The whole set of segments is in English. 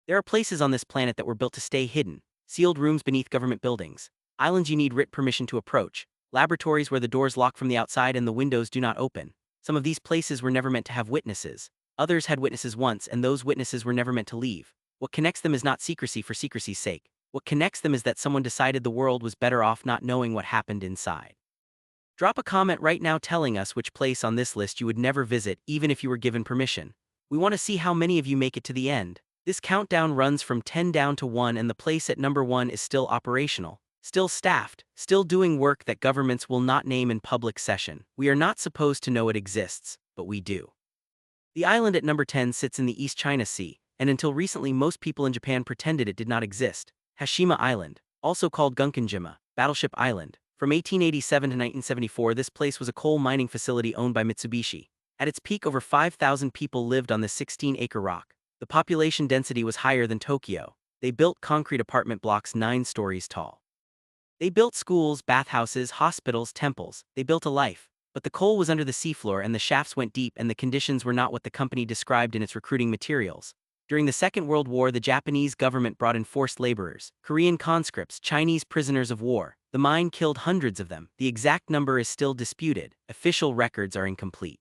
There are places on this planet that were built to stay hidden, sealed rooms beneath government buildings, islands you need writ permission to approach, laboratories where the doors lock from the outside and the windows do not open. Some of these places were never meant to have witnesses. Others had witnesses once, and those witnesses were never meant to leave. What connects them is not secrecy for secrecy's sake. What connects them is that someone decided the world was better off not knowing what happened inside. Drop a comment right now telling us which place on this list you would never visit even if you were given permission. We want to see how many of you make it to the end. This countdown runs from 10 down to 1, and the place at number 1 is still operational, still staffed, still doing work that governments will not name in public session. We are not supposed to know it exists, but we do. The island at number 10 sits in the East China Sea, and until recently most people in Japan pretended it did not exist. Hashima Island, also called Gunkanjima, Battleship Island. From 1887 to 1974, this place was a coal mining facility owned by Mitsubishi. At its peak, over 5,000 people lived on this 16-acre rock. The population density was higher than Tokyo. They built concrete apartment blocks 9 stories tall. They built schools, bathhouses, hospitals, temples. They built a life. But the coal was under the seafloor and the shafts went deep, and the conditions were not what the company described in its recruiting materials. During the Second World War, the Japanese government brought in forced laborers, Korean conscripts, Chinese prisoners of war. The mine killed hundreds of them. The exact number is still disputed. Official records are incomplete.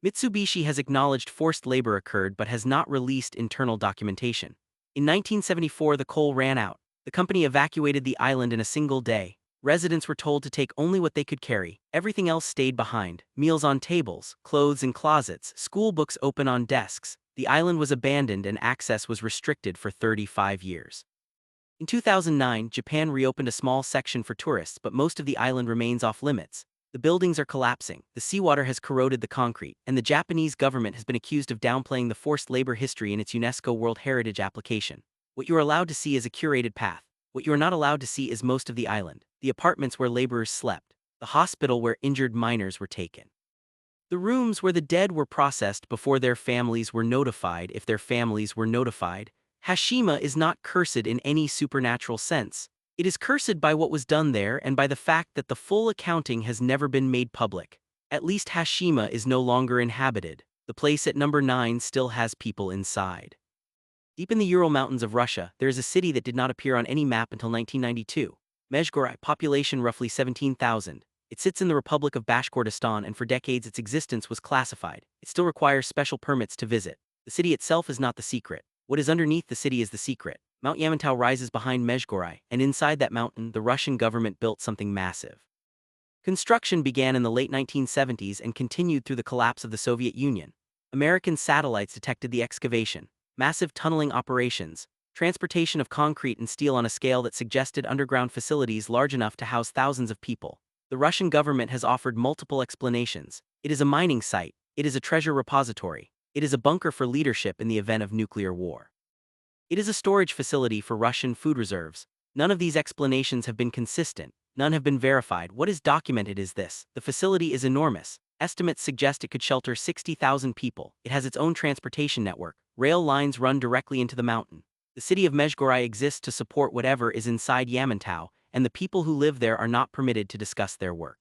Mitsubishi has acknowledged forced labor occurred but has not released internal documentation. In 1974, the coal ran out. The company evacuated the island in a single day. Residents were told to take only what they could carry. Everything else stayed behind. Meals on tables, clothes in closets, school books open on desks. The island was abandoned and access was restricted for 35 years. In 2009, Japan reopened a small section for tourists, but most of the island remains off limits. The buildings are collapsing, the seawater has corroded the concrete, and the Japanese government has been accused of downplaying the forced labor history in its UNESCO World Heritage application. What you are allowed to see is a curated path. What you are not allowed to see is most of the island, the apartments where laborers slept, the hospital where injured miners were taken, the rooms where the dead were processed before their families were notified, if their families were notified. Hashima is not cursed in any supernatural sense. It is cursed by what was done there and by the fact that the full accounting has never been made public. At least Hashima is no longer inhabited. The place at number 9 still has people inside. Deep in the Ural Mountains of Russia, there is a city that did not appear on any map until 1992. Mezhgorai, population roughly 17,000. It sits in the Republic of Bashkortostan, and for decades its existence was classified. It still requires special permits to visit. The city itself is not the secret. What is underneath the city is the secret. Mount Yamantau rises behind Mezhgorai, and inside that mountain, the Russian government built something massive. Construction began in the late 1970s and continued through the collapse of the Soviet Union. American satellites detected the excavation, massive tunneling operations, transportation of concrete and steel on a scale that suggested underground facilities large enough to house thousands of people. The Russian government has offered multiple explanations. It is a mining site. It is a treasure repository. It is a bunker for leadership in the event of nuclear war. It is a storage facility for Russian food reserves. None of these explanations have been consistent. None have been verified. What is documented is this: the facility is enormous. Estimates suggest it could shelter 60,000 people. It has its own transportation network. Rail lines run directly into the mountain. The city of Mezhgorai exists to support whatever is inside Yamantau, and the people who live there are not permitted to discuss their work.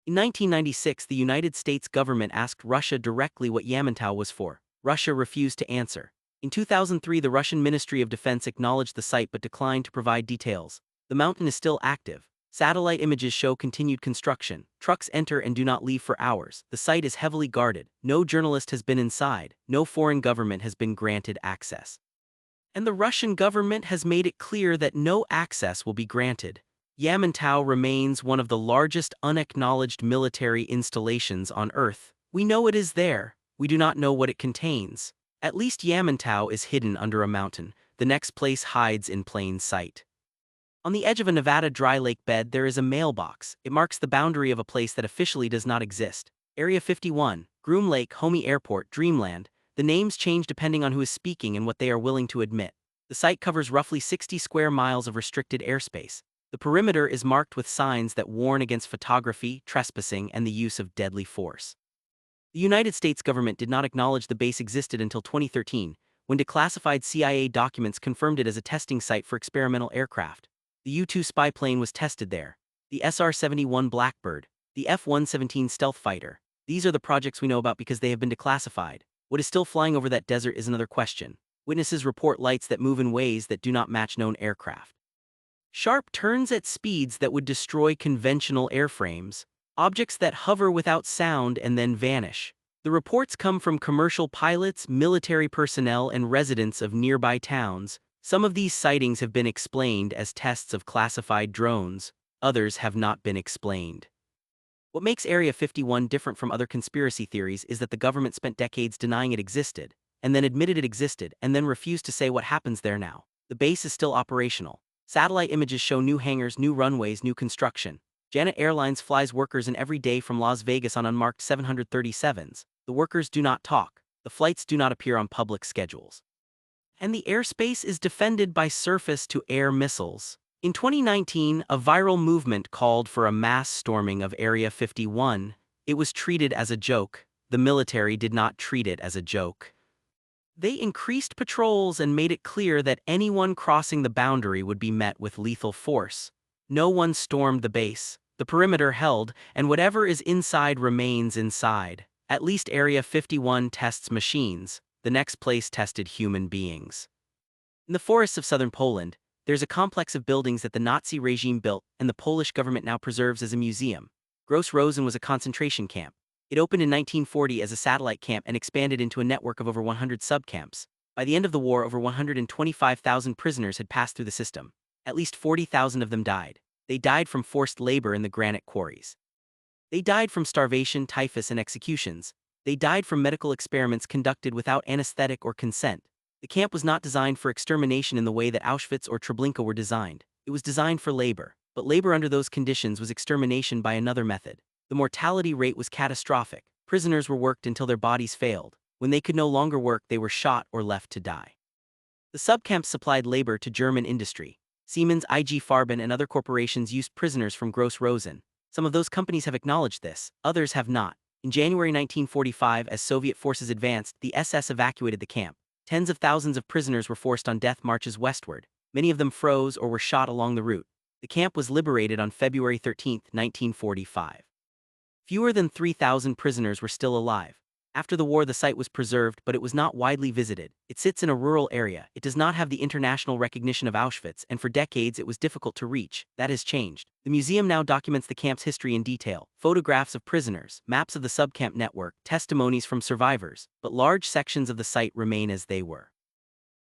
In 1996, the United States government asked Russia directly what Yamantau was for. Russia refused to answer. In 2003, the Russian Ministry of Defense acknowledged the site but declined to provide details. The mountain is still active. Satellite images show continued construction. Trucks enter and do not leave for hours. The site is heavily guarded. No journalist has been inside. No foreign government has been granted access. And the Russian government has made it clear that no access will be granted. Yamantau remains one of the largest unacknowledged military installations on Earth. We know it is there. We do not know what it contains. At least Yamantau is hidden under a mountain. The next place hides in plain sight. On the edge of a Nevada dry lake bed, there is a mailbox. It marks the boundary of a place that officially does not exist. Area 51, Groom Lake, Homey Airport, Dreamland. The names change depending on who is speaking and what they are willing to admit. The site covers roughly 60 square miles of restricted airspace. The perimeter is marked with signs that warn against photography, trespassing, and the use of deadly force. The United States government did not acknowledge the base existed until 2013, when declassified CIA documents confirmed it as a testing site for experimental aircraft. The U-2 spy plane was tested there. The SR-71 Blackbird, the F-117 stealth fighter. These are the projects we know about because they have been declassified. What is still flying over that desert is another question. Witnesses report lights that move in ways that do not match known aircraft. Sharp turns at speeds that would destroy conventional airframes. Objects that hover without sound and then vanish. The reports come from commercial pilots, military personnel, and residents of nearby towns. Some of these sightings have been explained as tests of classified drones. Others have not been explained. What makes Area 51 different from other conspiracy theories is that the government spent decades denying it existed, and then admitted it existed, and then refused to say what happens there now. The base is still operational. Satellite images show new hangars, new runways, new construction. Janet Airlines flies workers in every day from Las Vegas on unmarked 737s. The workers do not talk. The flights do not appear on public schedules. And the airspace is defended by surface-to-air missiles. In 2019, a viral movement called for a mass storming of Area 51. It was treated as a joke. The military did not treat it as a joke. They increased patrols and made it clear that anyone crossing the boundary would be met with lethal force. No one stormed the base. The perimeter held, and whatever is inside remains inside. At least Area 51 tests machines. The next place tested human beings. In the forests of southern Poland, there's a complex of buildings that the Nazi regime built and the Polish government now preserves as a museum. Gross Rosen was a concentration camp. It opened in 1940 as a satellite camp and expanded into a network of over 100 subcamps. By the end of the war, over 125,000 prisoners had passed through the system. At least 40,000 of them died. They died from forced labor in the granite quarries. They died from starvation, typhus, and executions. They died from medical experiments conducted without anesthetic or consent. The camp was not designed for extermination in the way that Auschwitz or Treblinka were designed. It was designed for labor. But labor under those conditions was extermination by another method. The mortality rate was catastrophic. Prisoners were worked until their bodies failed. When they could no longer work, they were shot or left to die. The subcamps supplied labor to German industry. Siemens, IG Farben, and other corporations used prisoners from Gross Rosen. Some of those companies have acknowledged this, others have not. In January 1945, as Soviet forces advanced, the SS evacuated the camp. Tens of thousands of prisoners were forced on death marches westward. Many of them froze or were shot along the route. The camp was liberated on February 13, 1945. Fewer than 3,000 prisoners were still alive. After the war, the site was preserved, but it was not widely visited. It sits in a rural area. It does not have the international recognition of Auschwitz, and for decades it was difficult to reach. That has changed. The museum now documents the camp's history in detail. Photographs of prisoners, maps of the subcamp network, testimonies from survivors, but large sections of the site remain as they were.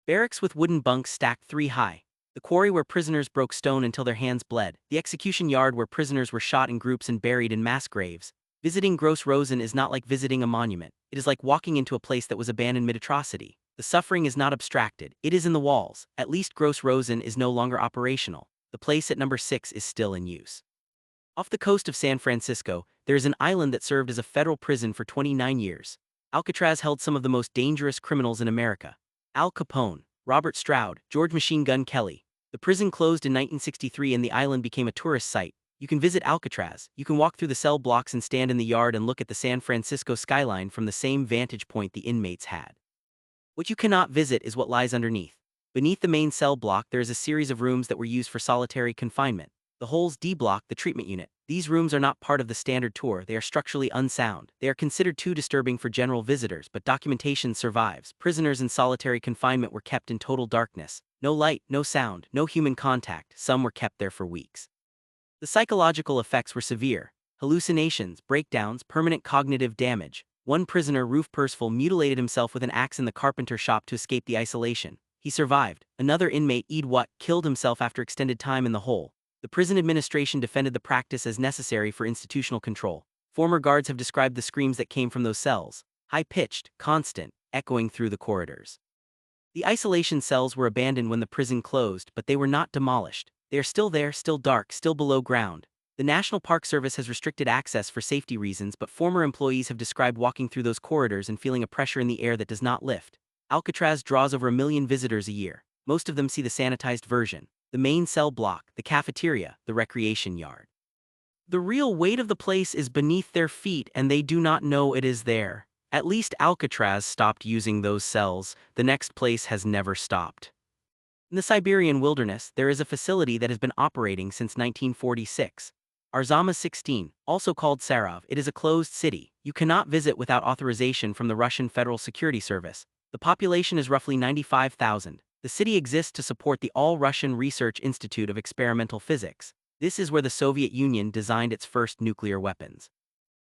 Barracks with wooden bunks stacked 3 high. The quarry where prisoners broke stone until their hands bled. The execution yard where prisoners were shot in groups and buried in mass graves. Visiting Gross Rosen is not like visiting a monument. It is like walking into a place that was abandoned mid-atrocity. The suffering is not abstracted. It is in the walls. At least Gross Rosen is no longer operational. The place at number 6 is still in use. Off the coast of San Francisco, there is an island that served as a federal prison for 29 years. Alcatraz held some of the most dangerous criminals in America. Al Capone, Robert Stroud, George Machine Gun Kelly. The prison closed in 1963 and the island became a tourist site. You can visit Alcatraz, you can walk through the cell blocks and stand in the yard and look at the San Francisco skyline from the same vantage point the inmates had. What you cannot visit is what lies underneath. Beneath the main cell block there is a series of rooms that were used for solitary confinement. The holes D block the treatment unit. These rooms are not part of the standard tour, they are structurally unsound. They are considered too disturbing for general visitors, but documentation survives. Prisoners in solitary confinement were kept in total darkness. No light, no sound, no human contact. Some were kept there for weeks. The psychological effects were severe. Hallucinations, breakdowns, permanent cognitive damage. One prisoner, Roof Percival, mutilated himself with an axe in the carpenter shop to escape the isolation. He survived. Another inmate, Ed Watt, killed himself after extended time in the hole. The prison administration defended the practice as necessary for institutional control. Former guards have described the screams that came from those cells. High-pitched, constant, echoing through the corridors. The isolation cells were abandoned when the prison closed, but they were not demolished. They are still there, still dark, still below ground. The National Park Service has restricted access for safety reasons, but former employees have described walking through those corridors and feeling a pressure in the air that does not lift. Alcatraz draws over 1 million visitors a year. Most of them see the sanitized version. The main cell block, the cafeteria, the recreation yard. The real weight of the place is beneath their feet and they do not know it is there. At least Alcatraz stopped using those cells. The next place has never stopped. In the Siberian wilderness, there is a facility that has been operating since 1946. Arzama 16, also called Sarov, it is a closed city. You cannot visit without authorization from the Russian Federal Security Service. The population is roughly 95,000. The city exists to support the All-Russian Research Institute of Experimental Physics. This is where the Soviet Union designed its first nuclear weapons.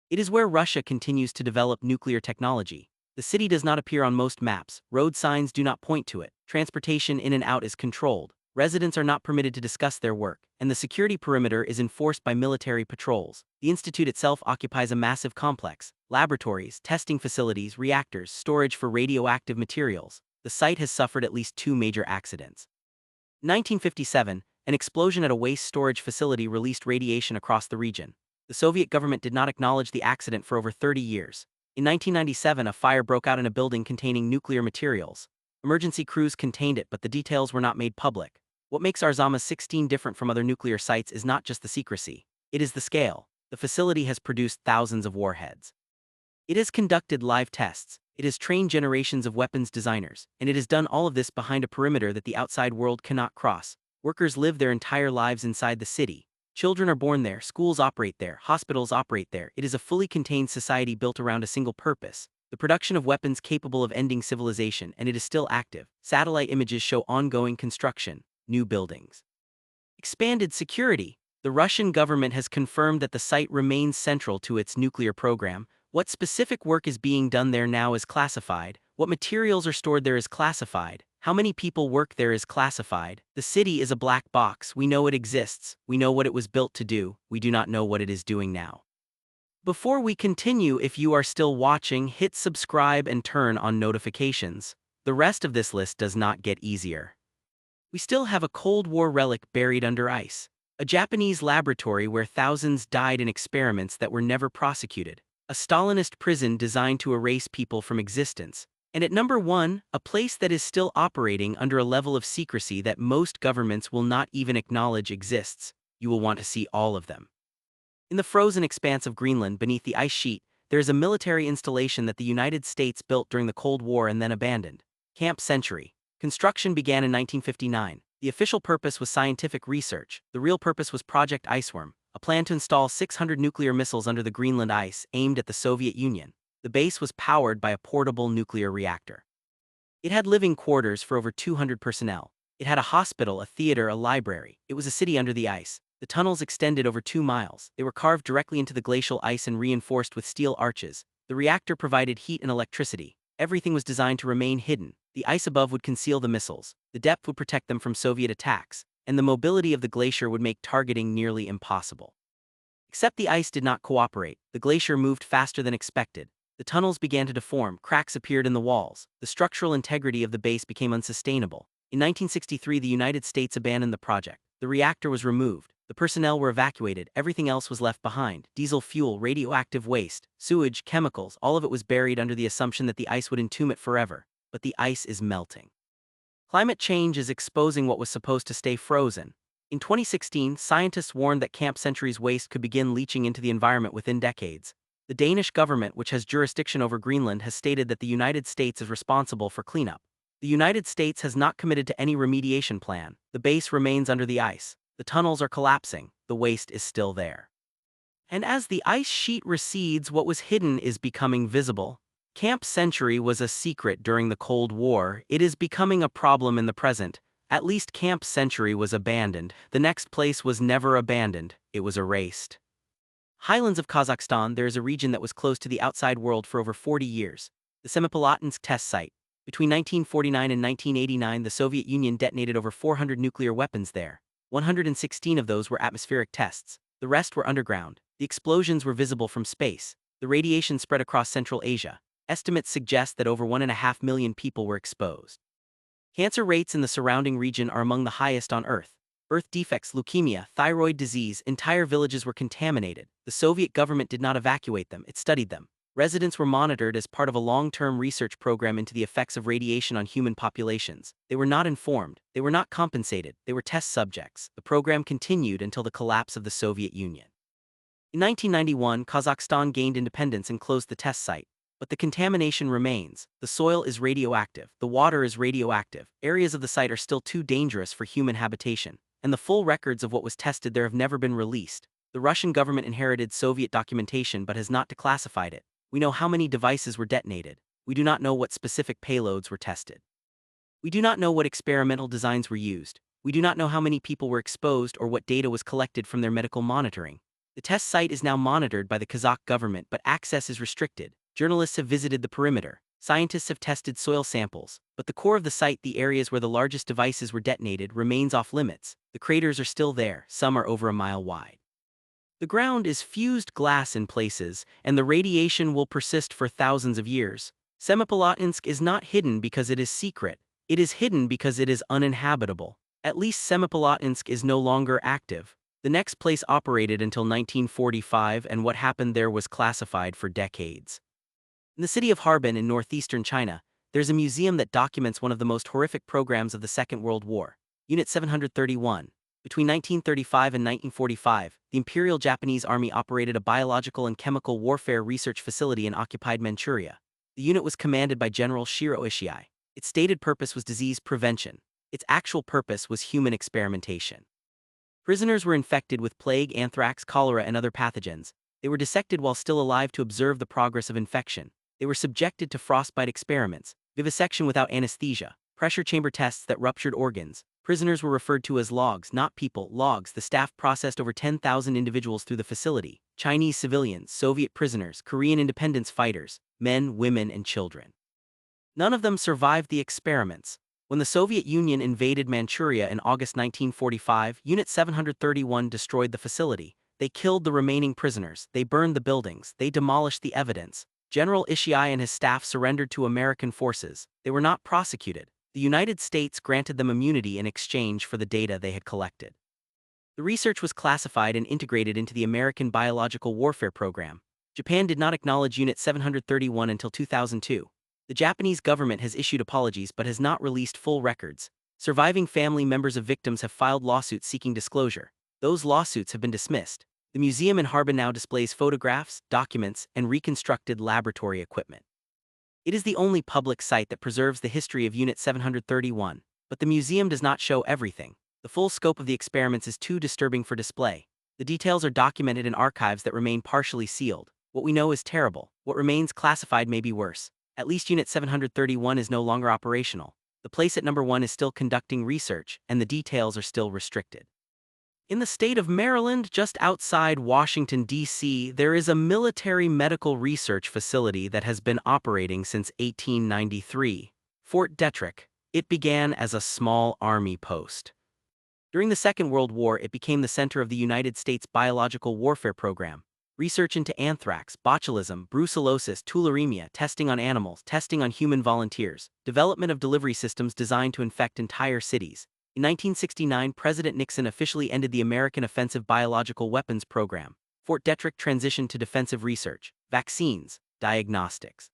It is where Russia continues to develop nuclear technology. The city does not appear on most maps, road signs do not point to it, transportation in and out is controlled, residents are not permitted to discuss their work, and the security perimeter is enforced by military patrols. The institute itself occupies a massive complex: laboratories, testing facilities, reactors, storage for radioactive materials. The site has suffered at least 2 major accidents. In 1957, an explosion at a waste storage facility released radiation across the region. The Soviet government did not acknowledge the accident for over 30 years. In 1997, a fire broke out in a building containing nuclear materials. Emergency crews contained it, but the details were not made public. What makes Arzama 16 different from other nuclear sites is not just the secrecy. It is the scale. The facility has produced thousands of warheads. It has conducted live tests. It has trained generations of weapons designers, and it has done all of this behind a perimeter that the outside world cannot cross. Workers live their entire lives inside the city. Children are born there, schools operate there, hospitals operate there. It is a fully contained society built around a single purpose: the production of weapons capable of ending civilization, and it is still active. Satellite images show ongoing construction, new buildings. Expanded security. The Russian government has confirmed that the site remains central to its nuclear program. What specific work is being done there now is classified. What materials are stored there is classified. How many people work there is classified. The city is a black box. We know it exists. We know what it was built to do. We do not know what it is doing now. Before we continue, if you are still watching, hit subscribe and turn on notifications. The rest of this list does not get easier. We still have a Cold War relic buried under ice. A Japanese laboratory where thousands died in experiments that were never prosecuted. A Stalinist prison designed to erase people from existence. And at number 1, a place that is still operating under a level of secrecy that most governments will not even acknowledge exists. You will want to see all of them. In the frozen expanse of Greenland beneath the ice sheet, there is a military installation that the United States built during the Cold War and then abandoned. Camp Century. Construction began in 1959. The official purpose was scientific research. The real purpose was Project Iceworm, a plan to install 600 nuclear missiles under the Greenland ice aimed at the Soviet Union. The base was powered by a portable nuclear reactor. It had living quarters for over 200 personnel. It had a hospital, a theater, a library. It was a city under the ice. The tunnels extended over 2 miles. They were carved directly into the glacial ice and reinforced with steel arches. The reactor provided heat and electricity. Everything was designed to remain hidden. The ice above would conceal the missiles. The depth would protect them from Soviet attacks. And the mobility of the glacier would make targeting nearly impossible. Except the ice did not cooperate. The glacier moved faster than expected. The tunnels began to deform, cracks appeared in the walls. The structural integrity of the base became unsustainable. In 1963, the United States abandoned the project. The reactor was removed. The personnel were evacuated. Everything else was left behind. Diesel fuel, radioactive waste, sewage, chemicals, all of it was buried under the assumption that the ice would entomb it forever. But the ice is melting. Climate change is exposing what was supposed to stay frozen. In 2016, scientists warned that Camp Century's waste could begin leaching into the environment within decades. The Danish government, which has jurisdiction over Greenland, has stated that the United States is responsible for cleanup. The United States has not committed to any remediation plan. The base remains under the ice. The tunnels are collapsing. The waste is still there. And as the ice sheet recedes, what was hidden is becoming visible. Camp Century was a secret during the Cold War. It is becoming a problem in the present. At least Camp Century was abandoned. The next place was never abandoned. It was erased. Highlands of Kazakhstan. There is a region that was closed to the outside world for over 40 years. The Semipalatinsk test site. Between 1949 and 1989, the Soviet Union detonated over 400 nuclear weapons there. 116 of those were atmospheric tests. The rest were underground. The explosions were visible from space. The radiation spread across Central Asia. Estimates suggest that over 1.5 million people were exposed. Cancer rates in the surrounding region are among the highest on Earth. Birth defects, leukemia, thyroid disease, entire villages were contaminated. The Soviet government did not evacuate them, it studied them. Residents were monitored as part of a long-term research program into the effects of radiation on human populations. They were not informed, they were not compensated, they were test subjects. The program continued until the collapse of the Soviet Union. In 1991, Kazakhstan gained independence and closed the test site. But the contamination remains. The soil is radioactive, the water is radioactive, areas of the site are still too dangerous for human habitation, and the full records of what was tested there have never been released. The Russian government inherited Soviet documentation but has not declassified it. We know how many devices were detonated. We do not know what specific payloads were tested. We do not know what experimental designs were used. We do not know how many people were exposed or what data was collected from their medical monitoring. The test site is now monitored by the Kazakh government, but access is restricted. Journalists have visited the perimeter. Scientists have tested soil samples, but the core of the site, the areas where the largest devices were detonated, remains off limits. The craters are still there, some are over a mile wide. The ground is fused glass in places, and the radiation will persist for thousands of years. Semipalatinsk is not hidden because it is secret. It is hidden because it is uninhabitable. At least Semipalatinsk is no longer active. The next place operated until 1945, and what happened there was classified for decades. In the city of Harbin in northeastern China, there's a museum that documents one of the most horrific programs of the Second World War, Unit 731. Between 1935 and 1945, the Imperial Japanese Army operated a biological and chemical warfare research facility in occupied Manchuria. The unit was commanded by General Shiro Ishii. Its stated purpose was disease prevention. Its actual purpose was human experimentation. Prisoners were infected with plague, anthrax, cholera, and other pathogens. They were dissected while still alive to observe the progress of infection. They were subjected to frostbite experiments, vivisection without anesthesia, pressure chamber tests that ruptured organs. Prisoners were referred to as logs, not people. Logs. The staff processed over 10,000 individuals through the facility: Chinese civilians, Soviet prisoners, Korean independence fighters, men, women, and children. None of them survived the experiments. When the Soviet Union invaded Manchuria in August 1945, Unit 731 destroyed the facility. They killed the remaining prisoners, they burned the buildings, they demolished the evidence. General Ishii and his staff surrendered to American forces. They were not prosecuted. The United States granted them immunity in exchange for the data they had collected. The research was classified and integrated into the American Biological Warfare Program. Japan did not acknowledge Unit 731 until 2002. The Japanese government has issued apologies but has not released full records. Surviving family members of victims have filed lawsuits seeking disclosure. Those lawsuits have been dismissed. The museum in Harbin now displays photographs, documents, and reconstructed laboratory equipment. It is the only public site that preserves the history of Unit 731, but the museum does not show everything. The full scope of the experiments is too disturbing for display. The details are documented in archives that remain partially sealed. What we know is terrible. What remains classified may be worse. At least Unit 731 is no longer operational. The place at number 1 is still conducting research, and the details are still restricted. In the state of Maryland, just outside Washington, D.C., there is a military medical research facility that has been operating since 1893, Fort Detrick. It began as a small army post. During the Second World War, it became the center of the United States Biological Warfare Program. Research into anthrax, botulism, brucellosis, tularemia, testing on animals, testing on human volunteers, development of delivery systems designed to infect entire cities. In 1969, President Nixon officially ended the American Offensive Biological Weapons Program. Fort Detrick transitioned to defensive research, vaccines, diagnostics,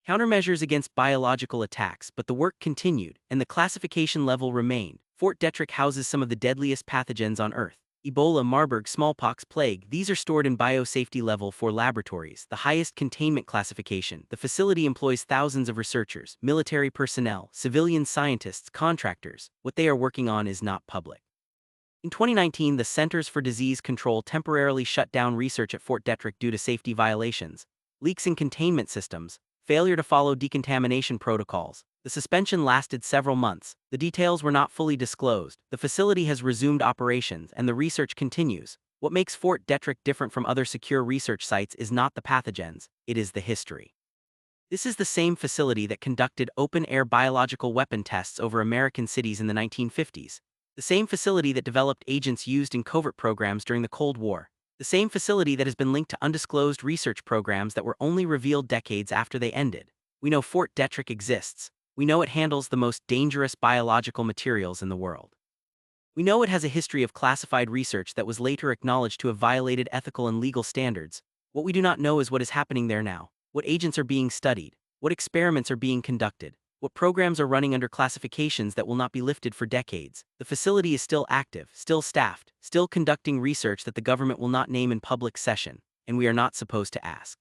countermeasures against biological attacks, but the work continued, and the classification level remained. Fort Detrick houses some of the deadliest pathogens on Earth: Ebola, Marburg, smallpox, plague. These are stored in biosafety level 4 laboratories, the highest containment classification. The facility employs thousands of researchers, military personnel, civilian scientists, contractors. What they are working on is not public. In 2019, the Centers for Disease Control temporarily shut down research at Fort Detrick due to safety violations, leaks in containment systems, failure to follow decontamination protocols. The suspension lasted several months. The details were not fully disclosed. The facility has resumed operations, and the research continues. What makes Fort Detrick different from other secure research sites is not the pathogens, it is the history. This is the same facility that conducted open-air biological weapon tests over American cities in the 1950s. The same facility that developed agents used in covert programs during the Cold War. The same facility that has been linked to undisclosed research programs that were only revealed decades after they ended. We know Fort Detrick exists. We know it handles the most dangerous biological materials in the world. We know it has a history of classified research that was later acknowledged to have violated ethical and legal standards. What we do not know is what is happening there now, what agents are being studied, what experiments are being conducted, what programs are running under classifications that will not be lifted for decades. The facility is still active, still staffed, still conducting research that the government will not name in public session, and we are not supposed to ask.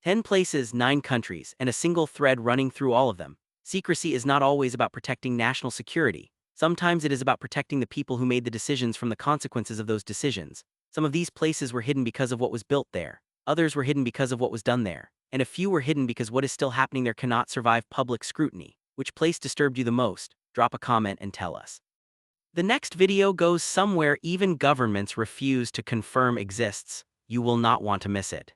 10 places, 9 countries, and a single thread running through all of them. Secrecy is not always about protecting national security. Sometimes it is about protecting the people who made the decisions from the consequences of those decisions. Some of these places were hidden because of what was built there. Others were hidden because of what was done there. and a few were hidden because what is still happening there cannot survive public scrutiny. Which place disturbed you the most? Drop a comment and tell us. The next video goes somewhere even governments refuse to confirm exists. You will not want to miss it.